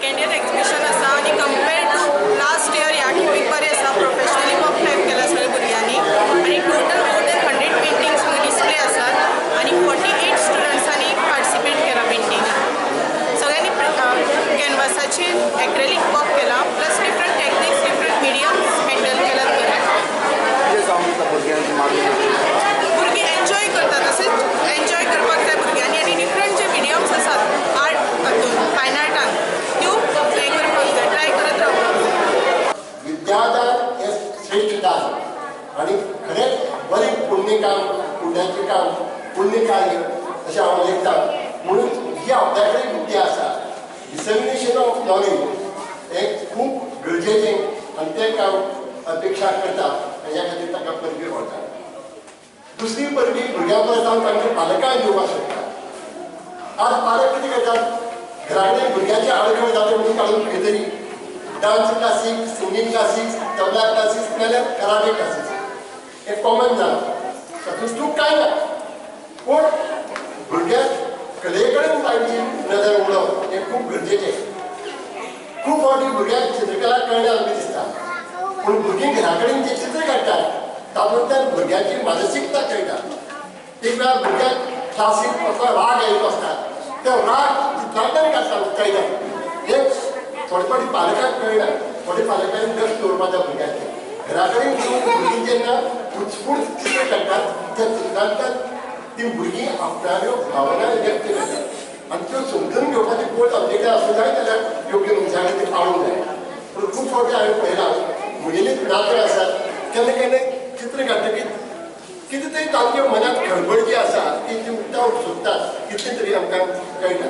Second year exhibition आसा आणि compared to last year ह्या टिवीक बरें आसा. प्रोफेशनली वर्क टायप केला सगळ्या भुरग्यांनी आणि टोटल मोर दॅन 100 पेंटिंग्स हांगा डिस्प्ले आसात आणि 48 स्टुडंट्सांनी पार्टिसिपेट केला पेंटिंगान. सगळ्यांनी कॅनवासाचेर एक्रेलिक वर्क केला plus different techniques different mediums handle केल्यात भुरगीं एन्जॉय करतात. तशेंच एन्जॉय करपाक जाय भुरग्यांनी आणि डिफरंट जे मिडियम्स आसात आर्ट हातून फायन आर्टान त्यो हें करपाक जाय, ट्राय करत रावपाक. विद्यादान हे श्रेष्ठ दान आणि खरेंच बरें पुण्यकाम पुण्याचें काम पुण्यकार्य अशें हांव लेखतां. म्हणून ही आपल्या कडेन विद्या आसा डिसमिनेशन ऑफ नॉलेज हें खूब गरजेचें आणि तें काम अपेक्षा करता ह्या खातीर ताका परबीं व्हरता. दुसरी परबी भुरग्यां परस हांव तांच्या पालकांक दिवपाक सोदता. आज पालक कितें करतात घरा कडेन भुरग्यांचे आडखळ जाता म्हणून काडून खंय तरी dance classic singing classes tabla classes नाजाल्यार कराटे क्लासीस हें कॉमन जालां. तातूंत चूक कांय ना पूण भुरग्याक कले कडेन तांची नदर उडोवप हें खूब गरजेचें. खूब फावटी भुरग्यांक चित्रकला कळना अशें दिसता पूण भुरगीं घरा कडेन जें चित्र काडटात तातूंतल्यान भुरग्याची मानसिकता कळटा. एक वेळार भुरग्याक क्लासीक कसलो राग येयलो आसता तो राग चित्रांतल्यान काडटा कळटा. हें थोडे फावटी पालकांक कळना. थोडे पालकांनी लक्ष दवरपाक जाय भुरग्यांचेर. घरा कडेन भुरगीं जेन्ना उत्स्फूर्त चित्र काडटात त्या चित्रांतल्यान ती भुरगीं आपणाल्यो भावना व्यक्त करतात आनी त्यो समजून घेवपाची पळय आपले कडेन आसूं जाय जाल्यार योग्य मनशा कडेन ती पाळूंक जाय. पूण खूब फावटी हांवें पळयलां मुगेलीच नातरां आसात केन्ना केन्ना चित्र काडटकीर कितें तरी तांच्या मनांत खळबळ जी आसा ती उठता सोदतात कितले तरी आमकां कळटा.